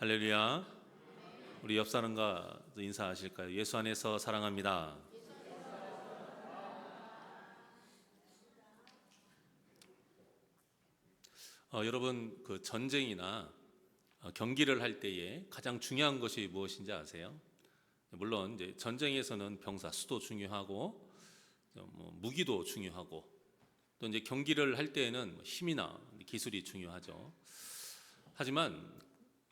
할렐루야. 우리 옆 사람과 인사하실까요? 예수 안에서 사랑합니다. 여러분, 그 전쟁이나 경기를 할 때에 가장 중요한 것이 무엇인지 아세요? 물론 이제 전쟁에서는 병사 수도 중요하고 무기도 중요하고 또 이제 경기를 할 때에는 힘이나 기술이 중요하죠. 하지만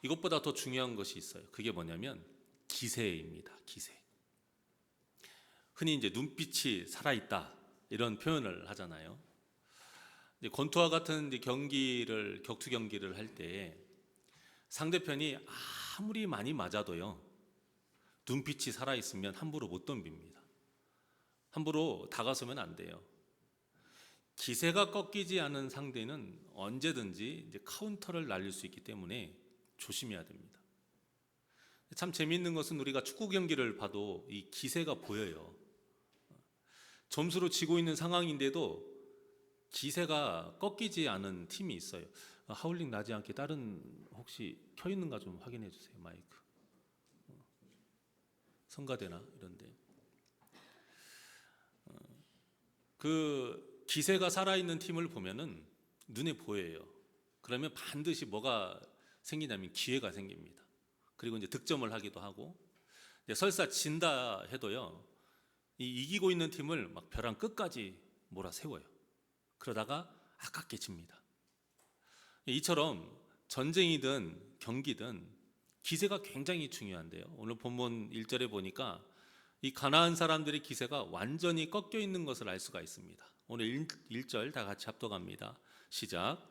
이것보다 더 중요한 것이 있어요. 그게 뭐냐면 기세입니다. 기세. 흔히 이제 눈빛이 살아있다 이런 표현을 하잖아요. 이제 권투와 같은 이제 격투 경기를 할 때 상대편이 아무리 많이 맞아도요, 눈빛이 살아있으면 함부로 못 덤빕니다. 함부로 다가서면 안 돼요. 기세가 꺾이지 않은 상대는 언제든지 이제 카운터를 날릴 수 있기 때문에 조심해야 됩니다. 참 재미있는 것은 우리가 축구 경기를 봐도 이 기세가 보여요. 점수로 지고 있는 상황인데도 기세가 꺾이지 않은 팀이 있어요. 하울링 나지 않게 다른 혹시 켜 있는가 좀 확인해 주세요. 마이크. 성가대나 이런데. 그 기세가 살아있는 팀을 보면은 눈에 보여요. 그러면 반드시 뭐가 생기냐면 기회가 생깁니다. 그리고 이제 득점을 하기도 하고, 설사 진다 해도요, 이기고 있는 팀을 막 벼랑 끝까지 몰아세워요. 그러다가 아깝게 집니다. 이처럼 전쟁이든 경기든 기세가 굉장히 중요한데요. 오늘 본문 1절에 보니까 이 가나안 사람들의 기세가 완전히 꺾여 있는 것을 알 수가 있습니다. 오늘 1절 다 같이 합독합니다. 시작.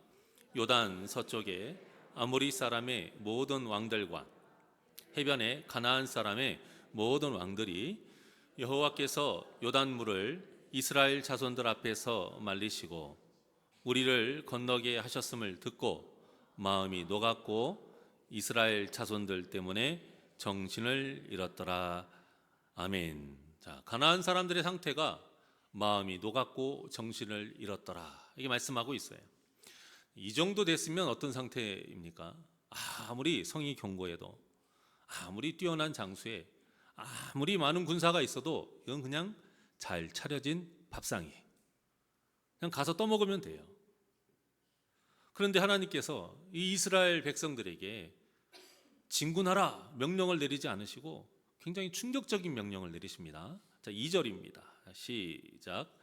요단 서쪽에 아모리 사람의 모든 왕들과 해변에 가나안 사람의 모든 왕들이 여호와께서 요단물을 이스라엘 자손들 앞에서 말리시고 우리를 건너게 하셨음을 듣고 마음이 녹았고 이스라엘 자손들 때문에 정신을 잃었더라. 아멘. 자, 가나안 사람들의 상태가 마음이 녹았고 정신을 잃었더라. 이게 말씀하고 있어요. 이 정도 됐으면 어떤 상태입니까? 아무리 성이 견고해도, 아무리 뛰어난 장수에, 아무리 많은 군사가 있어도 이건 그냥 잘 차려진 밥상이에요. 그냥 가서 떠먹으면 돼요. 그런데 하나님께서 이 이스라엘 백성들에게 진군하라 명령을 내리지 않으시고 굉장히 충격적인 명령을 내리십니다. 자, 2절입니다. 시작.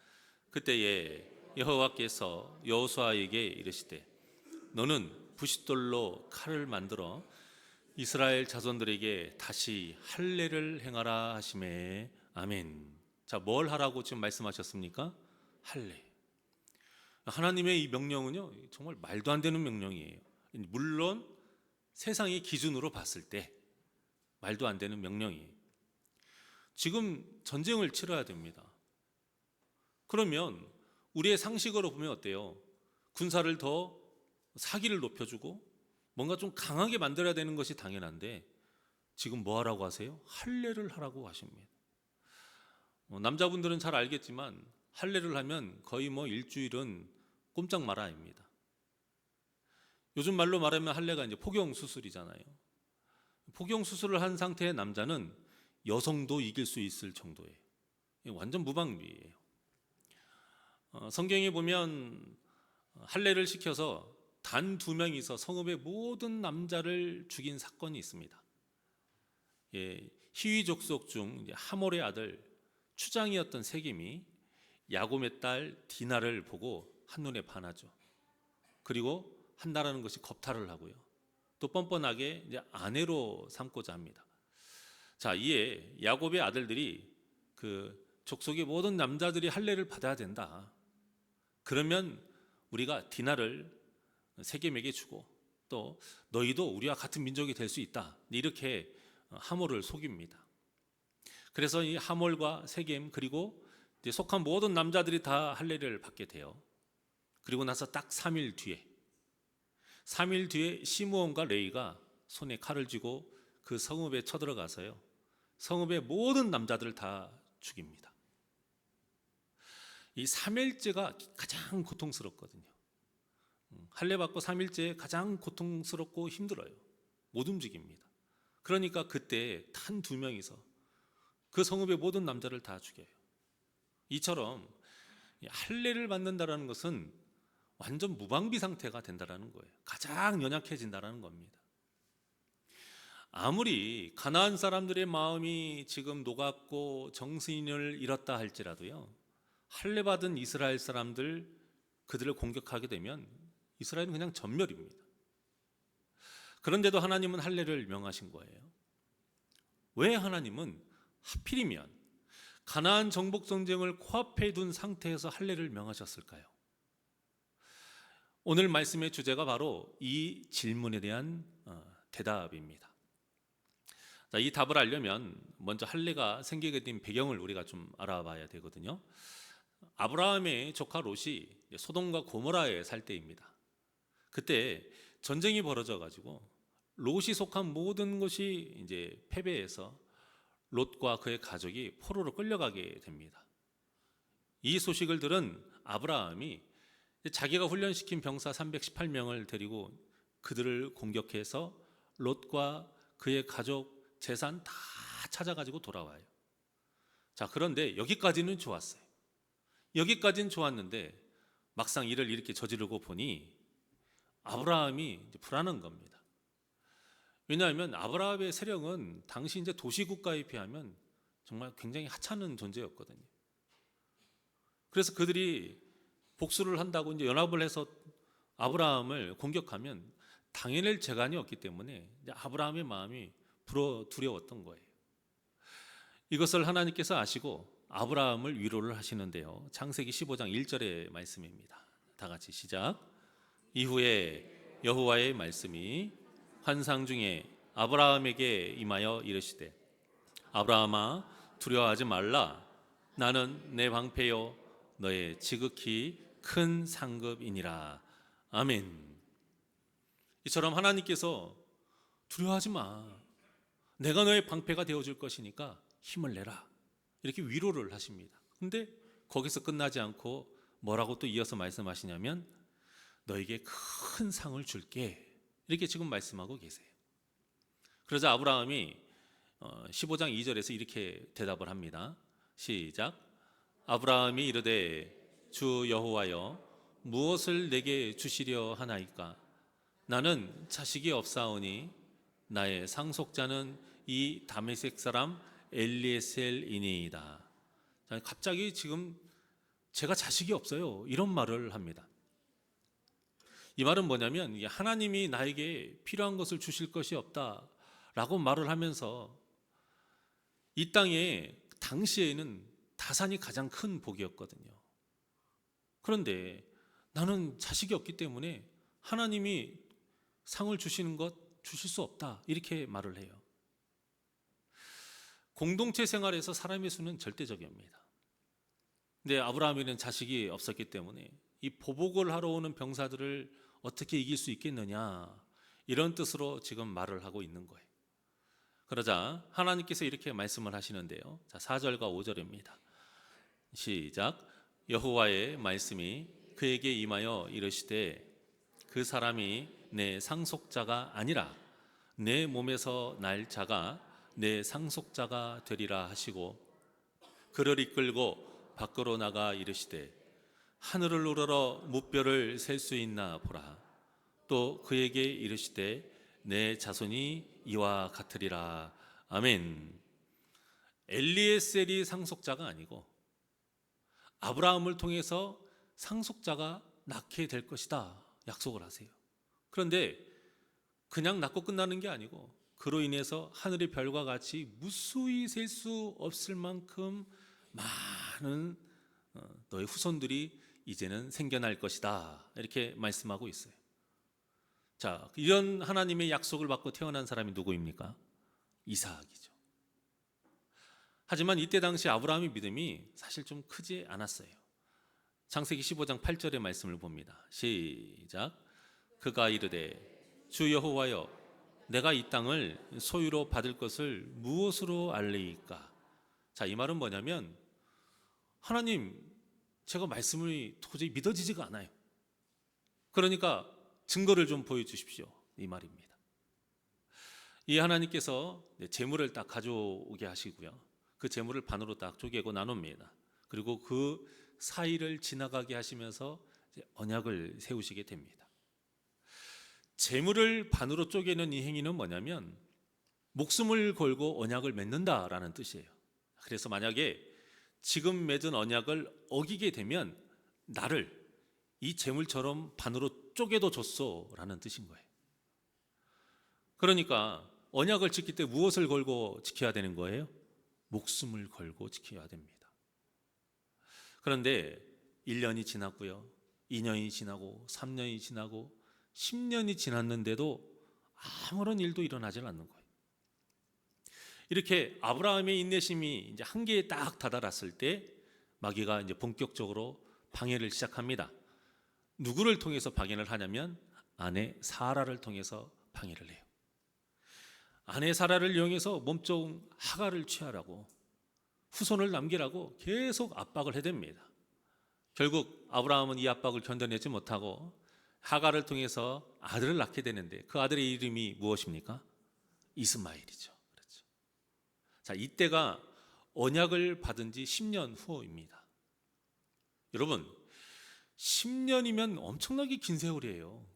그때에 여호와께서 여호수아에게 이르시되 너는 부싯돌로 칼을 만들어 이스라엘 자손들에게 다시 할례를 행하라 하시매. 아멘. 자, 뭘 하라고 지금 말씀하셨습니까? 할례. 하나님의 이 명령은요, 정말 말도 안 되는 명령이에요. 물론 세상의 기준으로 봤을 때 말도 안 되는 명령이에요. 지금 전쟁을 치러야 됩니다. 그러면 우리의 상식으로 보면 어때요? 군사를 더 사기를 높여주고 뭔가 좀 강하게 만들어야 되는 것이 당연한데 지금 뭐 하라고 하세요? 할례를 하라고 하십니다. 남자분들은 잘 알겠지만 할례를 하면 거의 일주일은 꼼짝 말아야입니다. 요즘 말로 말하면 할례가 이제 포경 수술이잖아요. 포경 수술을 한 상태의 남자는 여성도 이길 수 있을 정도예요. 완전 무방비예요. 성경에 보면 할례를 시켜서 단 2명이서 성읍의 모든 남자를 죽인 사건이 있습니다. 히위 족속 중 하몰의 아들 추장이었던 세겜이 야곱의 딸 디나를 보고 한눈에 반하죠. 그리고 한다라는 것이 겁탈을 하고요. 또 뻔뻔하게 이제 아내로 삼고자 합니다. 자, 이에 야곱의 아들들이 그 족속의 모든 남자들이 할례를 받아야 된다. 그러면 우리가 디나를 세겜에게 주고 또 너희도 우리와 같은 민족이 될 수 있다. 이렇게 하몰을 속입니다. 그래서 이 하몰과 세겜 그리고 이제 속한 모든 남자들이 다 할례를 받게 돼요. 그리고 나서 딱 3일 뒤에 시므온과 레위가 손에 칼을 쥐고 그 성읍에 쳐들어가서요, 성읍의 모든 남자들을 다 죽입니다. 이 3일째가 가장 고통스럽거든요. 할례 받고 3일째 가장 고통스럽고 힘들어요. 못 움직입니다. 그러니까 그때 단 2명이서 그 성읍의 모든 남자를 다 죽여요. 이처럼 할례를 받는다라는 것은 완전 무방비 상태가 된다라는 거예요. 가장 연약해진다라는 겁니다. 아무리 가나안 사람들의 마음이 지금 녹았고 정신을 잃었다 할지라도요, 할례 받은 이스라엘 사람들, 그들을 공격하게 되면 이스라엘은 그냥 전멸입니다. 그런데도 하나님은 할례를 명하신 거예요. 왜 하나님은 하필이면 가나안 정복 전쟁을 코앞에 둔 상태에서 할례를 명하셨을까요? 오늘 말씀의 주제가 바로 이 질문에 대한 대답입니다. 자, 이 답을 알려면 먼저 할례가 생기게 된 배경을 우리가 좀 알아봐야 되거든요. 아브라함의 조카 롯이 소돔과 고모라에 살 때입니다. 그때 전쟁이 벌어져 가지고 롯이 속한 모든 것이 이제 패배해서 롯과 그의 가족이 포로로 끌려가게 됩니다. 이 소식을 들은 아브라함이 자기가 훈련시킨 병사 318명을 데리고 그들을 공격해서 롯과 그의 가족 재산 다 찾아가지고 돌아와요. 자, 그런데 여기까지는 좋았어요. 여기까지는 좋았는데 막상 일을 이렇게 저지르고 보니 아브라함이 이제 불안한 겁니다. 왜냐하면 아브라함의 세력은 당시 이제 도시국가에 비하면 정말 굉장히 하찮은 존재였거든요. 그래서 그들이 복수를 한다고 이제 연합을 해서 아브라함을 공격하면 당해낼 재간이 없기 때문에 이제 아브라함의 마음이 두려웠던 거예요. 이것을 하나님께서 아시고 아브라함을 위로를 하시는데요. 창세기 15장 1절의 말씀입니다. 다 같이 시작. 이후에 여호와의 말씀이 환상 중에 아브라함에게 임하여 이르시되 아브라함아 두려워하지 말라. 나는 내 방패요 너의 지극히 큰 상급이니라. 아멘. 이처럼 하나님께서 두려워하지 마. 내가 너의 방패가 되어줄 것이니까 힘을 내라. 이렇게 위로를 하십니다. 근데 거기서 끝나지 않고 뭐라고 또 이어서 말씀하시냐면 너에게 큰 상을 줄게. 이렇게 지금 말씀하고 계세요. 그러자 아브라함이 15장 2절에서 이렇게 대답을 합니다. 시작. 아브라함이 이르되 주 여호와여 무엇을 내게 주시려 하나이까? 나는 자식이 없사오니 나의 상속자는 이 다메섹 사람 엘리에셀이니이다. 갑자기 지금 제가 자식이 없어요. 이런 말을 합니다. 이 말은 뭐냐면 하나님이 나에게 필요한 것을 주실 것이 없다라고 말을 하면서 이 땅에 당시에는 다산이 가장 큰 복이었거든요. 그런데 나는 자식이 없기 때문에 하나님이 상을 주시는 것 주실 수 없다. 이렇게 말을 해요. 공동체 생활에서 사람의 수는 절대적입니다. 근데 아브라함에는 자식이 없었기 때문에 이 보복을 하러 오는 병사들을 어떻게 이길 수 있겠느냐 이런 뜻으로 지금 말을 하고 있는 거예요. 그러자 하나님께서 이렇게 말씀을 하시는데요. 자, 4절과 5절입니다. 시작. 여호와의 말씀이 그에게 임하여 이르시되 그 사람이 내 상속자가 아니라 내 몸에서 날 자가 내 상속자가 되리라 하시고 그를 이끌고 밖으로 나가 이르시되 하늘을 우러러 무뼈를 셀 수 있나 보라. 또 그에게 이르시되 내 자손이 이와 같으리라. 아멘. 엘리에셀이 상속자가 아니고 아브라함을 통해서 상속자가 낳게 될 것이다 약속을 하세요. 그런데 그냥 낳고 끝나는 게 아니고 그로 인해서 하늘의 별과 같이 무수히 셀 수 없을 만큼 많은 너의 후손들이 이제는 생겨날 것이다 이렇게 말씀하고 있어요. 자, 이런 하나님의 약속을 받고 태어난 사람이 누구입니까? 이삭이죠. 하지만 이때 당시 아브라함의 믿음이 사실 좀 크지 않았어요. 창세기 15장 8절의 말씀을 봅니다. 시작. 그가 이르되 주 여호와여 내가 이 땅을 소유로 받을 것을 무엇으로 알리이까? 자, 이 말은 뭐냐면 하나님 제가 말씀이 도저히 믿어지지가 않아요. 그러니까 증거를 좀 보여주십시오 이 말입니다. 이 하나님께서 재물을 딱 가져오게 하시고요. 그 재물을 반으로 딱 쪼개고 나눕니다. 그리고 그 사이를 지나가게 하시면서 언약을 세우시게 됩니다. 재물을 반으로 쪼개는 이 행위는 뭐냐면 목숨을 걸고 언약을 맺는다라는 뜻이에요. 그래서 만약에 지금 맺은 언약을 어기게 되면 나를 이 재물처럼 반으로 쪼개도 줬소라는 뜻인 거예요. 그러니까 언약을 지킬 때 무엇을 걸고 지켜야 되는 거예요? 목숨을 걸고 지켜야 됩니다. 그런데 1년이 지났고요, 2년이 지나고 3년이 지나고 10년이 지났는데도 아무런 일도 일어나지 않는 거예요. 이렇게 아브라함의 인내심이 이제 한계에 딱 다다랐을 때 마귀가 이제 본격적으로 방해를 시작합니다. 누구를 통해서 방해를 하냐면 아내 사라를 통해서 방해를 해요. 아내 사라를 이용해서 몸종 하갈을 취하라고, 후손을 남기라고 계속 압박을 해댑니다. 결국 아브라함은 이 압박을 견뎌내지 못하고 하갈을 통해서 아들을 낳게 되는데 그 아들의 이름이 무엇입니까? 이스마엘이죠. 그렇죠. 자, 이때가 언약을 받은 지 10년 후입니다. 여러분, 10년이면 엄청나게 긴 세월이에요.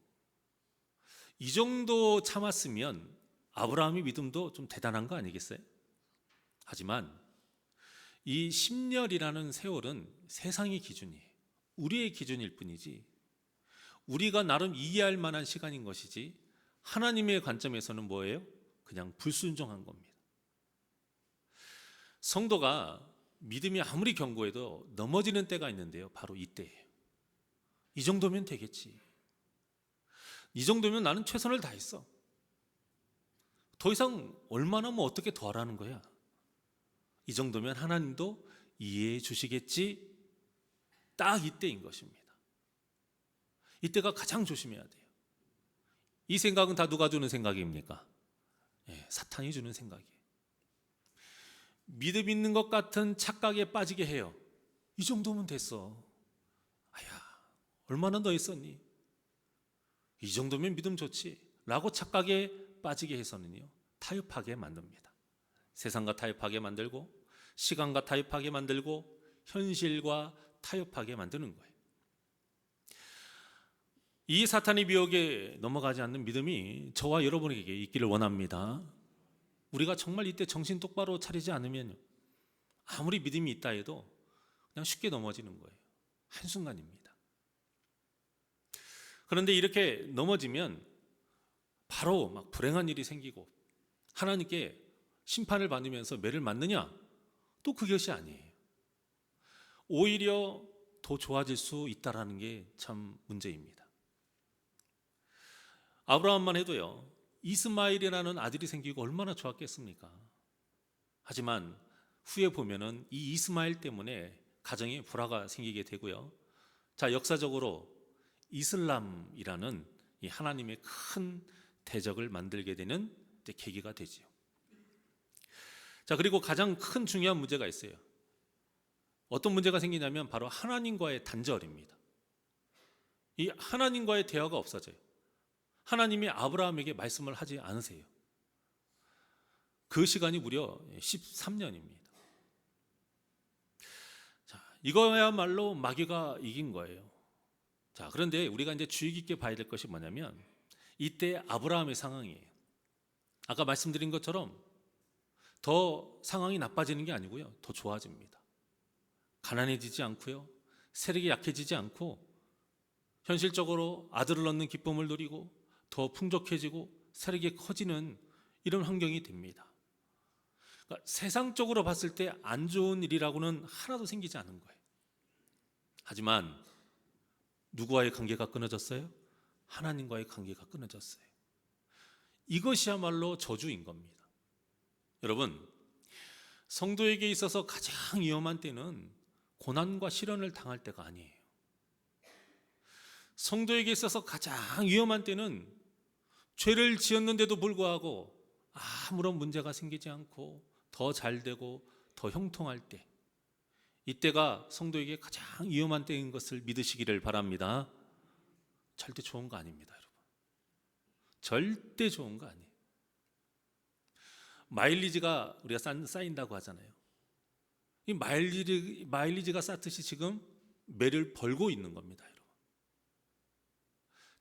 이 정도 참았으면 아브라함의 믿음도 좀 대단한 거 아니겠어요? 하지만 이 10년이라는 세월은 세상의 기준이에요. 우리의 기준일 뿐이지, 우리가 나름 이해할 만한 시간인 것이지, 하나님의 관점에서는 뭐예요? 그냥 불순종한 겁니다. 성도가 믿음이 아무리 견고해도 넘어지는 때가 있는데요, 바로 이때예요. 이 정도면 되겠지, 이 정도면 나는 최선을 다했어, 더 이상 얼마나 뭐 어떻게 더 하라는 거야, 이 정도면 하나님도 이해해 주시겠지, 딱 이때인 것입니다. 이때가 가장 조심해야 돼요. 이 생각은 다 누가 주는 생각입니까? 사탄이 주는 생각이에요. 믿음 있는 것 같은 착각에 빠지게 해요. 이 정도면 됐어, 아야 얼마나 더 있었니, 이 정도면 믿음 좋지 라고 착각에 빠지게 해서는요, 타협하게 만듭니다. 세상과 타협하게 만들고, 시간과 타협하게 만들고, 현실과 타협하게 만드는 거예요. 이 사탄의 미혹에 넘어가지 않는 믿음이 저와 여러분에게 있기를 원합니다. 우리가 정말 이때 정신 똑바로 차리지 않으면 아무리 믿음이 있다 해도 그냥 쉽게 넘어지는 거예요. 한순간입니다. 그런데 이렇게 넘어지면 바로 막 불행한 일이 생기고 하나님께 심판을 받으면서 매를 맞느냐? 또 그것이 아니에요. 오히려 더 좋아질 수 있다는 게 참 문제입니다. 아브라함만 해도요, 이스마엘이라는 아들이 생기고 얼마나 좋았겠습니까? 하지만 후에 보면은 이 이스마엘 때문에 가정에 불화가 생기게 되고요. 자, 역사적으로 이슬람이라는 이 하나님의 큰 대적을 만들게 되는 계기가 되지요. 자, 그리고 가장 큰 중요한 문제가 있어요. 어떤 문제가 생기냐면 바로 하나님과의 단절입니다. 이 하나님과의 대화가 없어져요. 하나님이 아브라함에게 말씀을 하지 않으세요. 그 시간이 무려 13년입니다. 자, 이거야말로 마귀가 이긴 거예요. 자, 그런데 우리가 이제 주의 깊게 봐야 될 것이 뭐냐면 이때 아브라함의 상황이에요. 아까 말씀드린 것처럼 더 상황이 나빠지는 게 아니고요, 더 좋아집니다. 가난해지지 않고요, 세력이 약해지지 않고 현실적으로 아들을 얻는 기쁨을 누리고 더 풍족해지고 세력이 커지는 이런 환경이 됩니다. 그러니까 세상적으로 봤을 때 안 좋은 일이라고는 하나도 생기지 않은 거예요. 하지만 누구와의 관계가 끊어졌어요? 하나님과의 관계가 끊어졌어요. 이것이야말로 저주인 겁니다. 여러분, 성도에게 있어서 가장 위험한 때는 고난과 시련을 당할 때가 아니에요. 성도에게 있어서 가장 위험한 때는 죄를 지었는데도 불구하고 아무런 문제가 생기지 않고 더 잘되고 더 형통할 때, 이때가 성도에게 가장 위험한 때인 것을 믿으시기를 바랍니다. 절대 좋은 거 아닙니다, 여러분. 절대 좋은 거 아니에요. 마일리지가 우리가 쌓인다고 하잖아요. 이 마일리지가 쌓듯이 지금 매를 벌고 있는 겁니다, 여러분.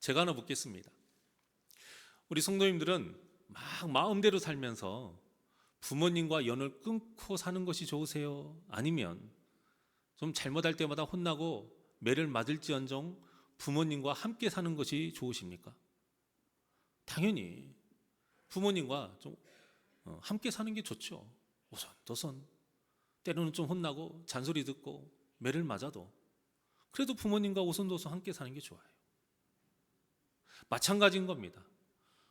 제가 하나 묻겠습니다. 우리 성도님들은 막 마음대로 살면서 부모님과 연을 끊고 사는 것이 좋으세요? 아니면 좀 잘못할 때마다 혼나고 매를 맞을지언정 부모님과 함께 사는 것이 좋으십니까? 당연히 부모님과 좀 함께 사는 게 좋죠. 오손도손 때로는 좀 혼나고 잔소리 듣고 매를 맞아도 그래도 부모님과 오손도손 함께 사는 게 좋아요. 마찬가지인 겁니다.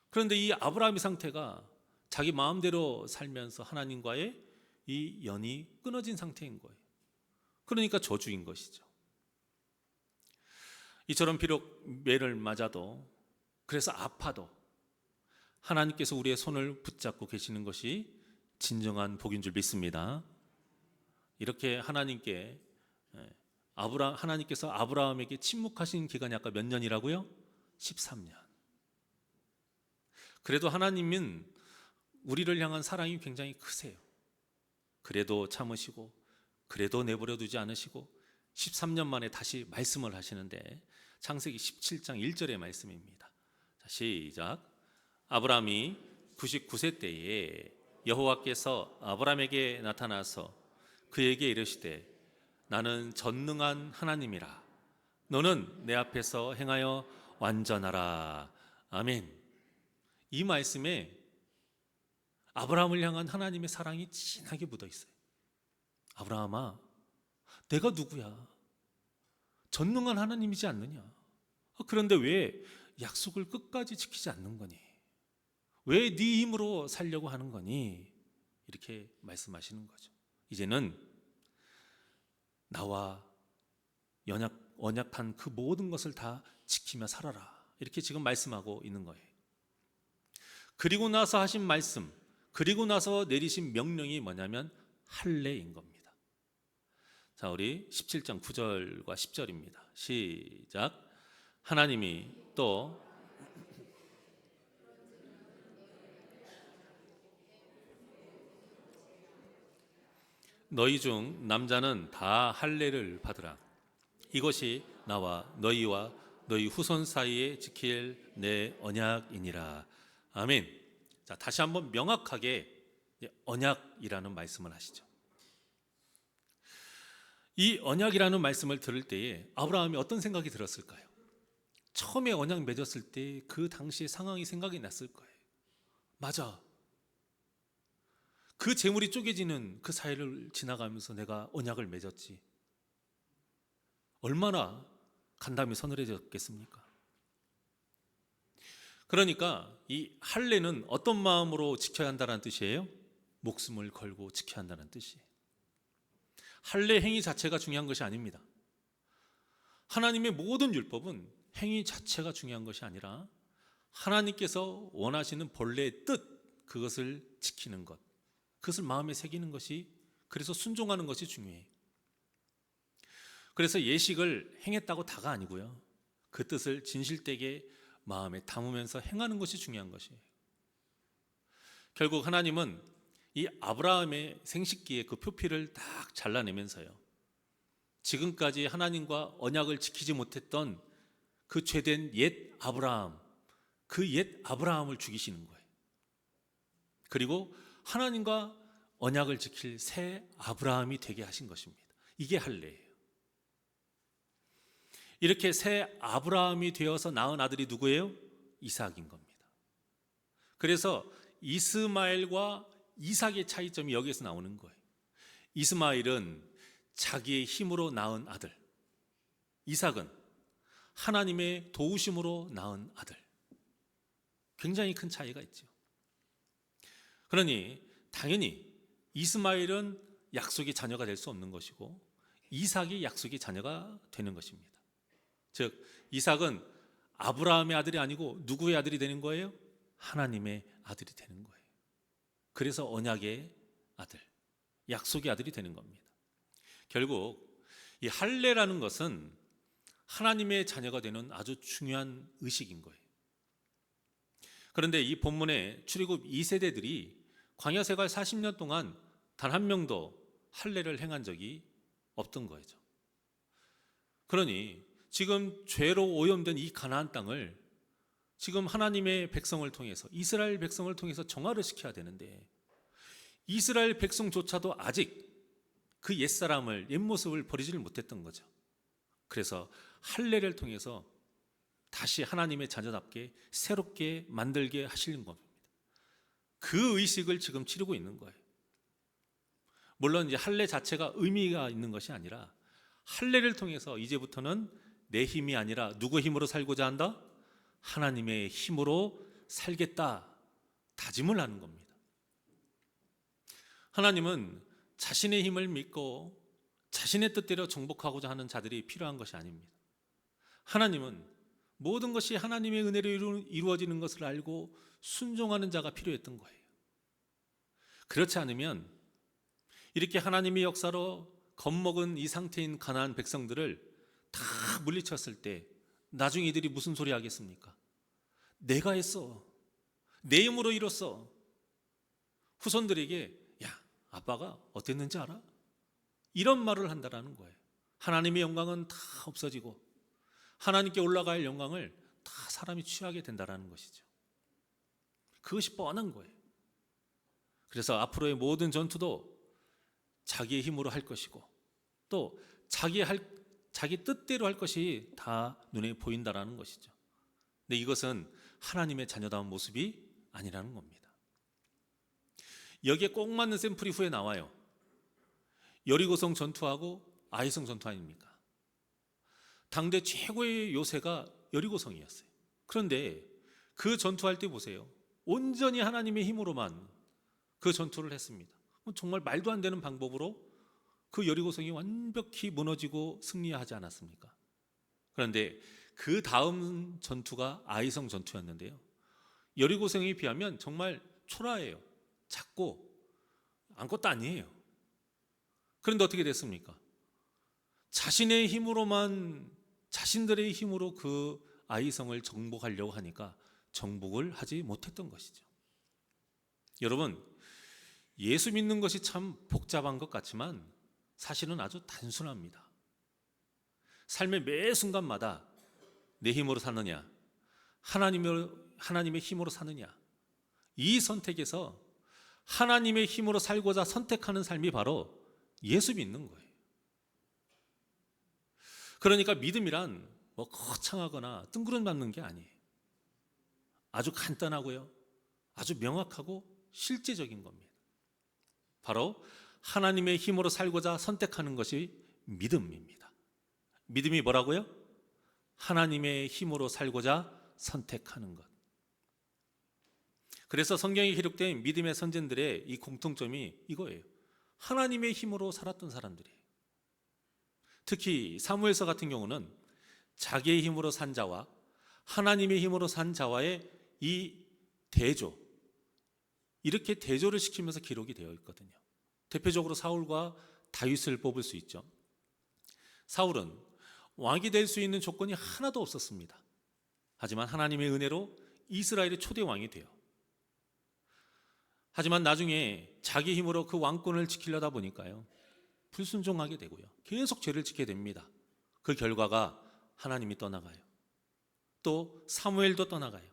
그런데 이 아브라함의 상태가 자기 마음대로 살면서 하나님과의 이 연이 끊어진 상태인 거예요. 그러니까 저주인 것이죠. 이처럼 비록 매를 맞아도, 그래서 아파도 하나님께서 우리의 손을 붙잡고 계시는 것이 진정한 복인 줄 믿습니다. 이렇게 하나님께서 아브라함에게 침묵하신 기간이 아까 몇 년이라고요? 13년. 그래도 하나님은 우리를 향한 사랑이 굉장히 크세요. 그래도 참으시고, 그래도 내버려 두지 않으시고 13년 만에 다시 말씀을 하시는데, 창세기 17장 1절의 말씀입니다. 자, 시작. 아브라함이 99세 때에 여호와께서 아브라함에게 나타나서 그에게 이르시되 나는 전능한 하나님이라. 너는 내 앞에서 행하여 완전하라. 아멘. 이 말씀에 아브라함을 향한 하나님의 사랑이 진하게 묻어 있어요. 아브라함아, 내가 누구야? 전능한 하나님이지 않느냐? 그런데 왜 약속을 끝까지 지키지 않는 거니? 왜 네 힘으로 살려고 하는 거니? 이렇게 말씀하시는 거죠. 이제는 나와 언약한 그 모든 것을 다 지키며 살아라. 이렇게 지금 말씀하고 있는 거예요. 그리고 나서 하신 말씀, 그리고 나서 내리신 명령이 뭐냐면 할례인 겁니다. 자, 우리 17장 9절과 10절입니다. 시작. 하나님이 또 너희 중 남자는 다 할례를 받으라. 이것이 나와 너희와 너희 후손 사이에 지킬 내 언약이니라. 아멘. 자, 다시 한번 명확하게 언약이라는 말씀을 하시죠. 이 언약이라는 말씀을 들을 때에 아브라함이 어떤 생각이 들었을까요? 처음에 언약 맺었을 때 그 당시의 상황이 생각이 났을 거예요. 맞아. 그 재물이 쪼개지는 그 사이를 지나가면서 내가 언약을 맺었지. 얼마나 간담이 서늘해졌겠습니까? 그러니까 이 할례는 어떤 마음으로 지켜야 한다는 뜻이에요? 목숨을 걸고 지켜야 한다는 뜻이에요. 할례 행위 자체가 중요한 것이 아닙니다. 하나님의 모든 율법은 행위 자체가 중요한 것이 아니라 하나님께서 원하시는 본래의 뜻, 그것을 지키는 것, 그것을 마음에 새기는 것이, 그래서 순종하는 것이 중요해요. 그래서 예식을 행했다고 다가 아니고요, 그 뜻을 진실되게 마음에 담으면서 행하는 것이 중요한 것이에요. 결국 하나님은 이 아브라함의 생식기의 그 표피를 딱 잘라내면서요, 지금까지 하나님과 언약을 지키지 못했던 그 죄된 옛 아브라함, 그 옛 아브라함을 죽이시는 거예요. 그리고 하나님과 언약을 지킬 새 아브라함이 되게 하신 것입니다. 이게 할례예요. 이렇게 새 아브라함이 되어서 낳은 아들이 누구예요? 이삭인 겁니다. 그래서 이스마엘과 이삭의 차이점이 여기에서 나오는 거예요. 이스마엘은 자기의 힘으로 낳은 아들, 이삭은 하나님의 도우심으로 낳은 아들. 굉장히 큰 차이가 있죠. 그러니 당연히 이스마엘은 약속의 자녀가 될 수 없는 것이고 이삭이 약속의 자녀가 되는 것입니다. 즉 이삭은 아브라함의 아들이 아니고 누구의 아들이 되는 거예요? 하나님의 아들이 되는 거예요. 그래서 언약의 아들, 약속의 아들이 되는 겁니다. 결국 이 할례라는 것은 하나님의 자녀가 되는 아주 중요한 의식인 거예요. 그런데 이 본문의 출애굽 2세대들이 광야 생활 40년 동안 단 한 명도 할례를 행한 적이 없던 거죠. 그러니 지금 죄로 오염된 이 가나안 땅을 지금 하나님의 백성을 통해서, 이스라엘 백성을 통해서 정화를 시켜야 되는데, 이스라엘 백성조차도 아직 그 옛사람을, 옛모습을 버리지를 못했던 거죠. 그래서 할례를 통해서 다시 하나님의 자녀답게 새롭게 만들게 하시는 겁니다. 그 의식을 지금 치르고 있는 거예요. 물론 이제 할례 자체가 의미가 있는 것이 아니라, 할례를 통해서 이제부터는 내 힘이 아니라 누구의 힘으로 살고자 한다? 하나님의 힘으로 살겠다 다짐을 하는 겁니다. 하나님은 자신의 힘을 믿고 자신의 뜻대로 정복하고자 하는 자들이 필요한 것이 아닙니다. 하나님은 모든 것이 하나님의 은혜로 이루어지는 것을 알고 순종하는 자가 필요했던 거예요. 그렇지 않으면 이렇게 하나님의 역사로 겁먹은 이 상태인 가나안 백성들을 다 물리쳤을 때 나중에 이들이 무슨 소리 하겠습니까? 내가 했어, 내 힘으로 이뤘어. 후손들에게 야, 아빠가 어땠는지 알아? 이런 말을 한다라는 거예요. 하나님의 영광은 다 없어지고 하나님께 올라갈 영광을 다 사람이 취하게 된다라는 것이죠. 그것이 뻔한 거예요. 그래서 앞으로의 모든 전투도 자기의 힘으로 할 것이고, 또 자기 뜻대로 할 것이 다 눈에 보인다라는 것이죠. 근데 이것은 하나님의 자녀다운 모습이 아니라는 겁니다. 여기에 꼭 맞는 샘플이 후에 나와요. 여리고성 전투하고 아이성 전투 아닙니까? 당대 최고의 요새가 여리고성이었어요. 그런데 그 전투할 때 보세요. 온전히 하나님의 힘으로만 그 전투를 했습니다. 정말 말도 안 되는 방법으로 그 여리고성이 완벽히 무너지고 승리하지 않았습니까? 그런데 그 다음 전투가 아이성 전투였는데요, 여리고성에 비하면 정말 초라해요. 작고 아무것도 아니에요. 그런데 어떻게 됐습니까? 자신의 힘으로만, 자신들의 힘으로 그 아이성을 정복하려고 하니까 정복을 하지 못했던 것이죠. 여러분, 예수 믿는 것이 참 복잡한 것 같지만 사실은 아주 단순합니다. 삶의 매 순간마다 내 힘으로 사느냐, 하나님의 힘으로 사느냐, 이 선택에서 하나님의 힘으로 살고자 선택하는 삶이 바로 예수 믿는 거예요. 그러니까 믿음이란 뭐 거창하거나 뜬구름 잡는 게 아니에요. 아주 간단하고요, 아주 명확하고 실제적인 겁니다. 바로 하나님의 힘으로 살고자 선택하는 것이 믿음입니다. 믿음이 뭐라고요? 하나님의 힘으로 살고자 선택하는 것. 그래서 성경에 기록된 믿음의 선진들의 이 공통점이 이거예요. 하나님의 힘으로 살았던 사람들이에요. 특히 사무엘서 같은 경우는 자기의 힘으로 산 자와 하나님의 힘으로 산 자와의 이 대조, 이렇게 대조를 시키면서 기록이 되어 있거든요. 대표적으로 사울과 다윗을 뽑을 수 있죠. 사울은 왕이 될 수 있는 조건이 하나도 없었습니다. 하지만 하나님의 은혜로 이스라엘의 초대 왕이 돼요. 하지만 나중에 자기 힘으로 그 왕권을 지키려다 보니까요, 불순종하게 되고요, 계속 죄를 짓게 됩니다. 그 결과가 하나님이 떠나가요. 또 사무엘도 떠나가요.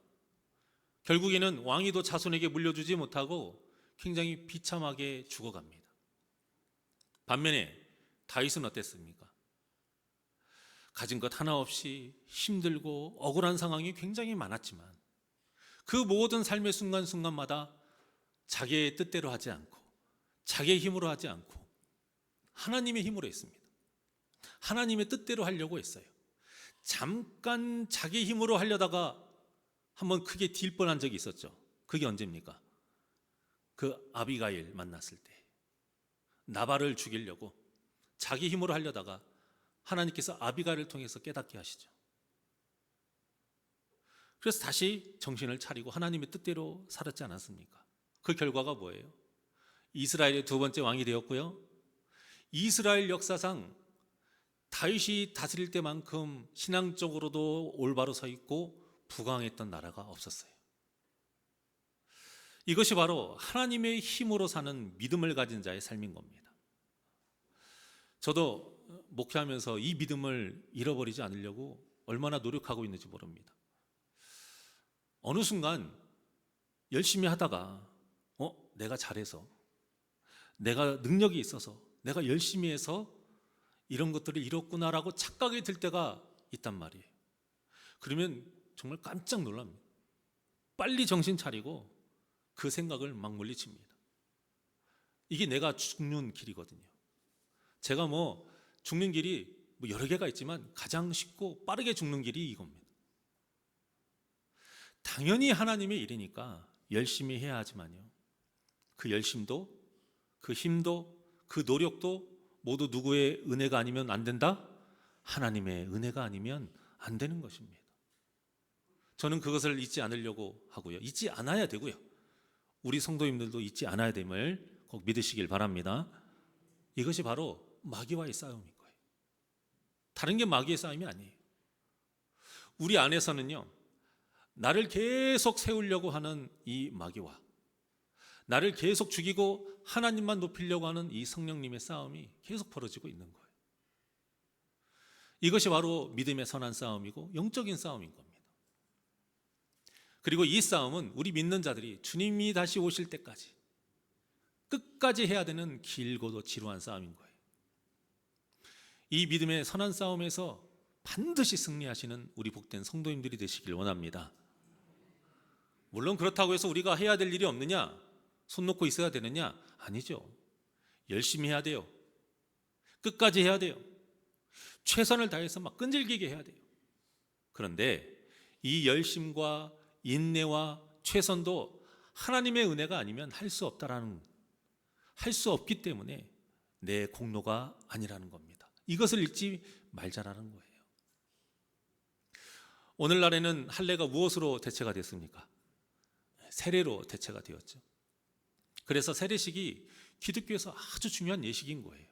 결국에는 왕위도 자손에게 물려주지 못하고 굉장히 비참하게 죽어갑니다. 반면에 다윗은 어땠습니까? 가진 것 하나 없이 힘들고 억울한 상황이 굉장히 많았지만 그 모든 삶의 순간순간마다 자기의 뜻대로 하지 않고 자기의 힘으로 하지 않고 하나님의 힘으로 했습니다. 하나님의 뜻대로 하려고 했어요. 잠깐 자기 힘으로 하려다가 한번 크게 딜 뻔한 적이 있었죠. 그게 언제입니까? 그 아비가일 만났을 때 나발을 죽이려고 자기 힘으로 하려다가 하나님께서 아비가일을 통해서 깨닫게 하시죠. 그래서 다시 정신을 차리고 하나님의 뜻대로 살았지 않았습니까? 그 결과가 뭐예요? 이스라엘의 두 번째 왕이 되었고요, 이스라엘 역사상 다윗이 다스릴 때만큼 신앙적으로도 올바로 서 있고 부강했던 나라가 없었어요. 이것이 바로 하나님의 힘으로 사는 믿음을 가진 자의 삶인 겁니다. 저도 목회하면서 이 믿음을 잃어버리지 않으려고 얼마나 노력하고 있는지 모릅니다. 어느 순간 열심히 하다가 내가 잘해서, 내가 능력이 있어서, 내가 열심히 해서 이런 것들을 이뤘구나라고 착각이 들 때가 있단 말이에요. 그러면 정말 깜짝 놀랍니다. 빨리 정신 차리고 그 생각을 막 물리칩니다. 이게 내가 죽는 길이거든요. 제가 죽는 길이 여러 개가 있지만 가장 쉽고 빠르게 죽는 길이 이겁니다. 당연히 하나님의 일이니까 열심히 해야 하지만요, 그 열심도, 그 힘도, 그 노력도 모두 누구의 은혜가 아니면 안 된다? 하나님의 은혜가 아니면 안 되는 것입니다. 저는 그것을 잊지 않으려고 하고요, 잊지 않아야 되고요, 우리 성도님들도 잊지 않아야 됨을 꼭 믿으시길 바랍니다. 이것이 바로 마귀와의 싸움인 거예요. 다른 게 마귀의 싸움이 아니에요. 우리 안에서는요, 나를 계속 세우려고 하는 이 마귀와 나를 계속 죽이고 하나님만 높이려고 하는 이 성령님의 싸움이 계속 벌어지고 있는 거예요. 이것이 바로 믿음의 선한 싸움이고 영적인 싸움인 겁니다. 그리고 이 싸움은 우리 믿는 자들이 주님이 다시 오실 때까지 끝까지 해야 되는 길고도 지루한 싸움인 거예요. 이 믿음의 선한 싸움에서 반드시 승리하시는 우리 복된 성도님들이 되시길 원합니다. 물론 그렇다고 해서 우리가 해야 될 일이 없느냐, 손 놓고 있어야 되느냐? 아니죠. 열심히 해야 돼요. 끝까지 해야 돼요. 최선을 다해서 막 끈질기게 해야 돼요. 그런데 이 열심과 인내와 최선도 하나님의 은혜가 아니면 할 수 없기 때문에 내 공로가 아니라는 겁니다. 이것을 잊지 말자라는 거예요. 오늘날에는 할례가 무엇으로 대체가 됐습니까? 세례로 대체가 되었죠. 그래서 세례식이 기독교에서 아주 중요한 예식인 거예요.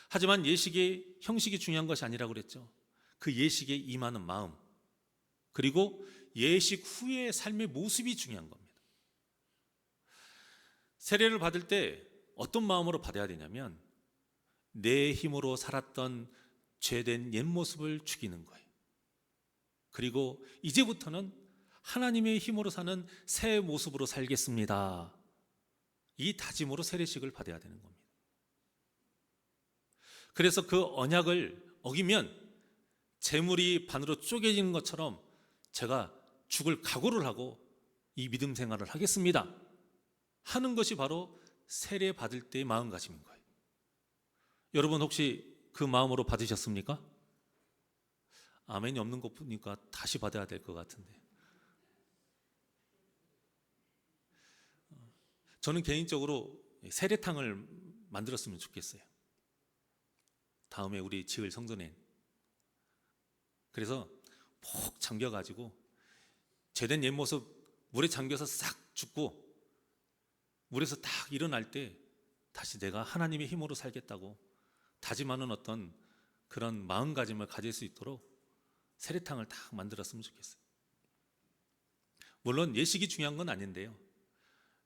하지만 예식의 형식이 중요한 것이 아니라고 그랬죠. 그 예식에 임하는 마음, 그리고 예식 후의 삶의 모습이 중요한 겁니다. 세례를 받을 때 어떤 마음으로 받아야 되냐면 내 힘으로 살았던 죄된 옛 모습을 죽이는 거예요. 그리고 이제부터는 하나님의 힘으로 사는 새 모습으로 살겠습니다. 이 다짐으로 세례식을 받아야 되는 겁니다. 그래서 그 언약을 어기면 재물이 반으로 쪼개지는 것처럼 제가 죽을 각오를 하고 이 믿음 생활을 하겠습니다 하는 것이 바로 세례 받을 때의 마음가짐인 거예요. 여러분 혹시 그 마음으로 받으셨습니까? 아멘이 없는 것 보니까 다시 받아야 될 것 같은데. 저는 개인적으로 세례탕을 만들었으면 좋겠어요. 다음에 우리 지을 성전에. 그래서 푹 잠겨가지고 죄된 옛 모습 물에 잠겨서 싹 죽고 물에서 딱 일어날 때 다시 내가 하나님의 힘으로 살겠다고 다짐하는 어떤 그런 마음가짐을 가질 수 있도록 세례탕을 딱 만들었으면 좋겠어요. 물론 예식이 중요한 건 아닌데요,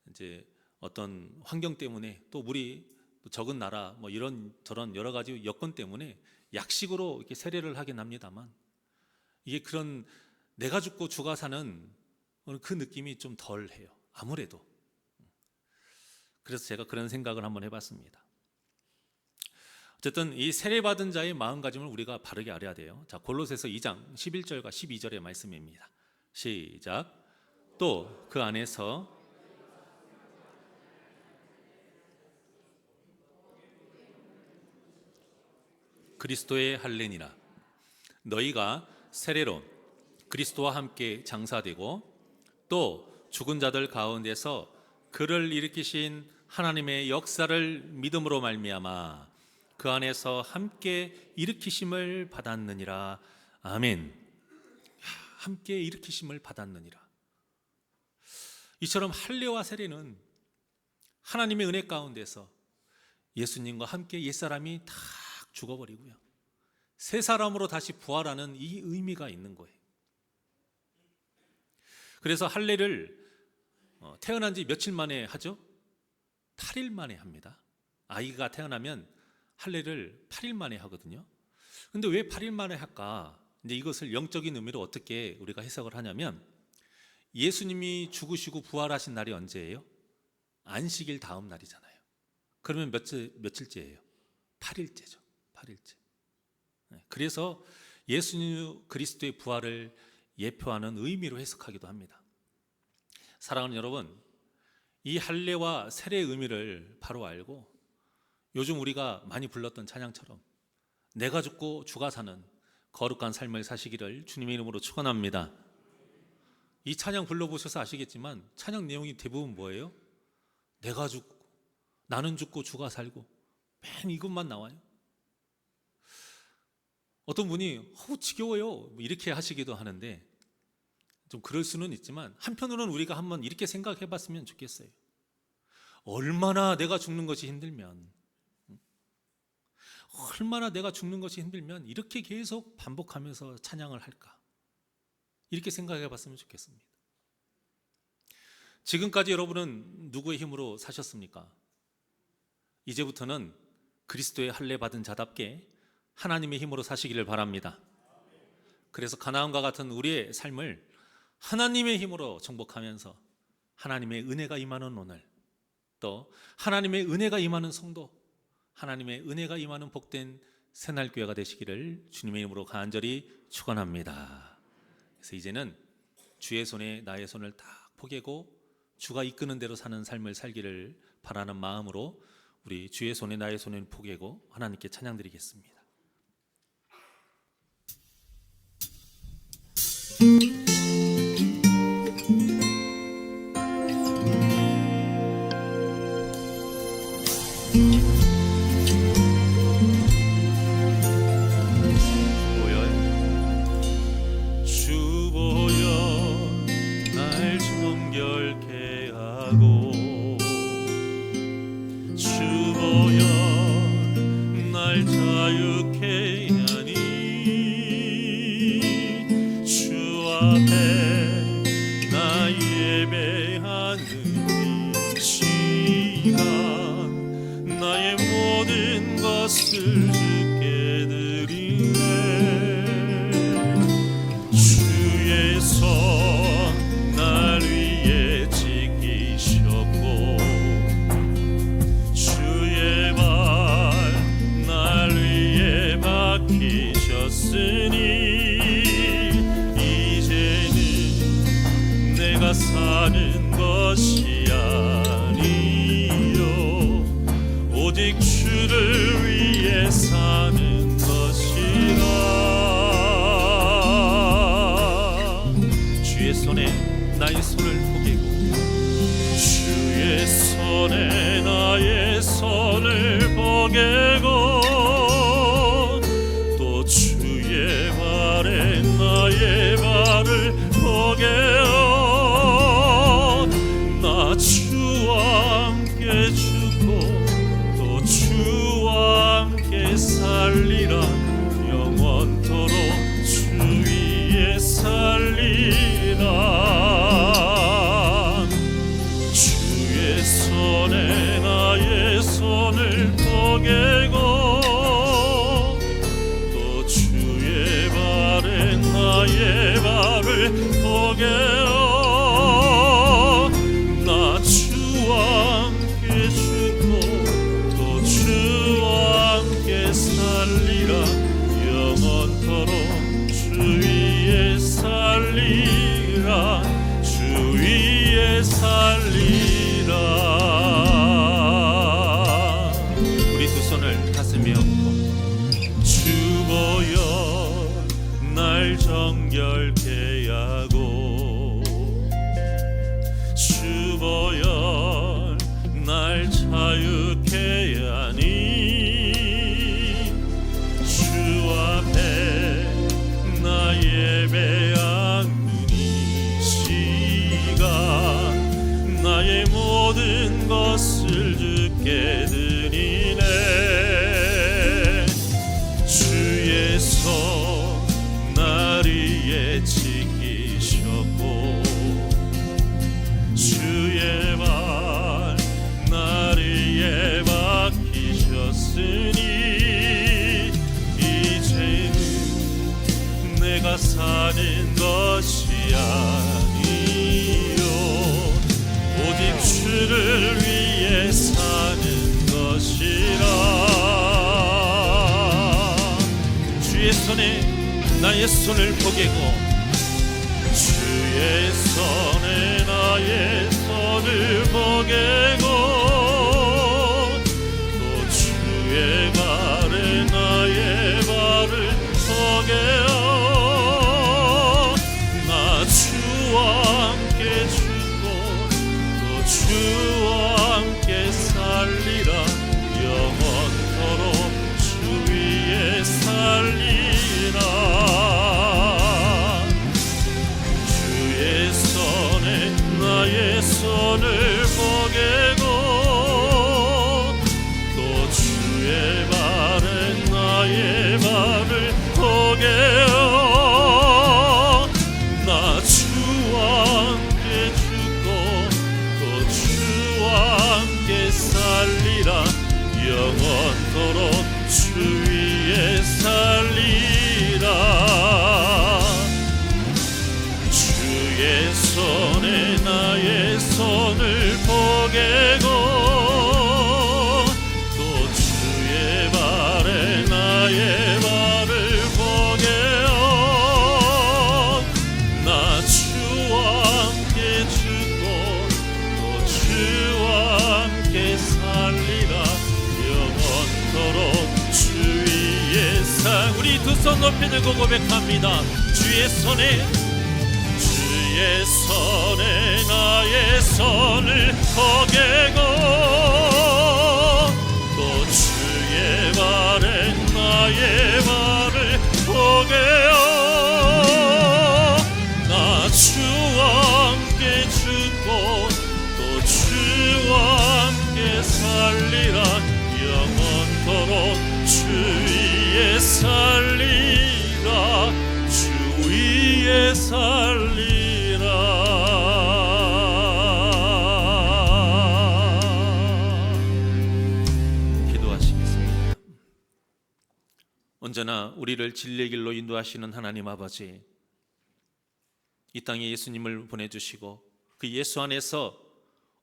이제 어떤 환경 때문에 또 물이 적은 나라 이런 저런 여러 가지 여건 때문에 약식으로 이렇게 세례를 하긴 합니다만 이게 그런 내가 죽고 주가 사는 그 느낌이 좀 덜해요, 아무래도. 그래서 제가 그런 생각을 한번 해봤습니다. 어쨌든 이 세례받은 자의 마음가짐을 우리가 바르게 알아야 돼요. 자, 골로새서 2장 11절과 12절의 말씀입니다. 시작. 또 그 안에서 그리스도의 할례니라. 너희가 세례로 그리스도와 함께 장사되고 또 죽은 자들 가운데서 그를 일으키신 하나님의 역사를 믿음으로 말미암아 그 안에서 함께 일으키심을 받았느니라. 아멘. 함께 일으키심을 받았느니라. 이처럼 할례와 세례는 하나님의 은혜 가운데서 예수님과 함께 옛사람이 다 죽어버리고요, 새 사람으로 다시 부활하는 이 의미가 있는 거예요. 그래서 할례를 태어난 지 며칠 만에 하죠? 8일 만에 합니다. 아이가 태어나면 할례를 8일 만에 하거든요. 근데 왜 8일 만에 할까? 이제 이것을 영적인 의미로 어떻게 우리가 해석을 하냐면, 예수님이 죽으시고 부활하신 날이 언제예요? 안식일 다음 날이잖아요. 그러면 며칠째예요? 8일째죠. 8일째. 그래서 예수님 그리스도의 부활을 예표하는 의미로 해석하기도 합니다. 사랑하는 여러분, 이 할례와 세례의 의미를 바로 알고 요즘 우리가 많이 불렀던 찬양처럼 내가 죽고 주가 사는 거룩한 삶을 사시기를 주님의 이름으로 축원합니다. 이 찬양 불러보셔서 아시겠지만 찬양 내용이 대부분 뭐예요? 내가 죽고, 나는 죽고 주가 살고, 맨 이것만 나와요. 어떤 분이 지겨워요 이렇게 하시기도 하는데, 좀 그럴 수는 있지만 한편으로는 우리가 한번 이렇게 생각해 봤으면 좋겠어요. 얼마나 내가 죽는 것이 힘들면, 얼마나 내가 죽는 것이 힘들면 이렇게 계속 반복하면서 찬양을 할까, 이렇게 생각해 봤으면 좋겠습니다. 지금까지 여러분은 누구의 힘으로 사셨습니까? 이제부터는 그리스도의 할례 받은 자답게 하나님의 힘으로 사시기를 바랍니다. 그래서 가나안과 같은 우리의 삶을 하나님의 힘으로 정복하면서 하나님의 은혜가 임하는 오늘, 또 하나님의 은혜가 임하는 성도, 하나님의 은혜가 임하는 복된 새날교회가 되시기를 주님의 이름으로 간절히 축원합니다. 그래서 이제는 주의 손에 나의 손을 딱 포개고 주가 이끄는 대로 사는 삶을 살기를 바라는 마음으로 우리 주의 손에 나의 손을 포개고 하나님께 찬양드리겠습니다. 사는 것이 아니요 오직 주를 위해 사는 것이라. 주의 손에 나의 손을 포개고, 주의 손에 나의 손을 포개고, 또 주의 발에 나의 발을 포개어 주와 함께 죽고 또 주와 함께 살리라. 영원토록 주 위에 살리라. 주의 손에 나의 손을 포개고, 또 주의 발에 나의 발을 포개어 주와 함께 죽고 또 주와 함께 살리라. 영원토록 주 위에 살리라. 주 위에 살리라. 우리 두 손을 가슴에 얹고, 주 보여 날 정결케 하고, 주 보여 날 자유케 하니, 주 앞에 나 예배하는 이 시간 나의 모든 것을 주께 드리네. 주의 손 날 위에 지키셨고, 주의 주를 위해 사는 것이라. 주의 손에 나의 손을 포개고 주의 손에 나의 손을 포개고 또 주의 발에 나의 발을 포개어 나 주와 함께 죽고 또 주와 함께 살리라. 영원토록 주 위에 살리라. 주의 손에 나의 손을 포개고 또 주의 발에 나의 발을 포개어 나 주와 함께 죽고 또 주와 함께 살리라. 영원토록 주 위에 살리라. 주의 손에 나의 손을 포개고 또 주의 발에 나의 발을 포개어 나 주와 함께 죽고 또 주와 함께 살리라. 영원토록 주 위에 우리 두 손 높이 들고 고백합니다. 주의 손에 나의 손을 포개고 또 주의 발에 나의 발을 포개어 나 주와 함께 죽고 또 주와 함께 살리라. 영원토록 주 위에 살리라. 주 위에 살리라. 기도하시겠습니다. 언제나 우리를 진리의 길로 인도하시는 하나님 아버지, 이 땅에 예수님을 보내주시고 그 예수 안에서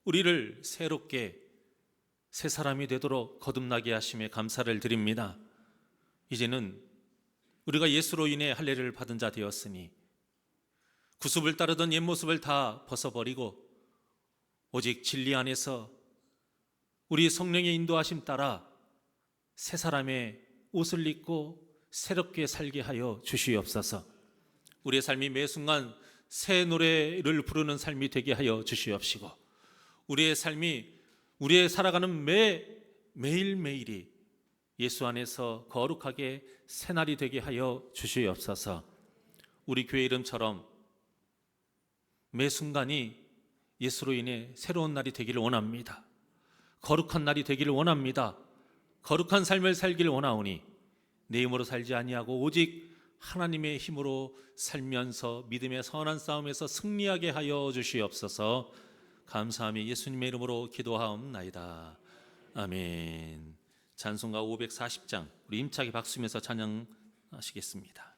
우리를 새롭게 새 사람이 되도록 거듭나게 하심에 감사를 드립니다. 이제는 우리가 예수로 인해 할례를 받은 자 되었으니 구습을 따르던 옛 모습을 다 벗어버리고 오직 진리 안에서 우리 성령의 인도하심 따라 새 사람의 옷을 입고 새롭게 살게 하여 주시옵소서. 우리의 삶이 매 순간 새 노래를 부르는 삶이 되게 하여 주시옵시고 우리의 삶이 우리의 살아가는 매일매일이 예수 안에서 거룩하게 새날이 되게 하여 주시옵소서. 우리 교회 이름처럼 매 순간이 예수로 인해 새로운 날이 되기를 원합니다. 거룩한 날이 되기를 원합니다. 거룩한 삶을 살기를 원하오니 내 힘으로 살지 아니하고 오직 하나님의 힘으로 살면서 믿음의 선한 싸움에서 승리하게 하여 주시옵소서. 감사하며 예수님의 이름으로 기도하옵나이다. 아멘. 찬송가 540장 우리 힘차게 박수면서 찬양하시겠습니다.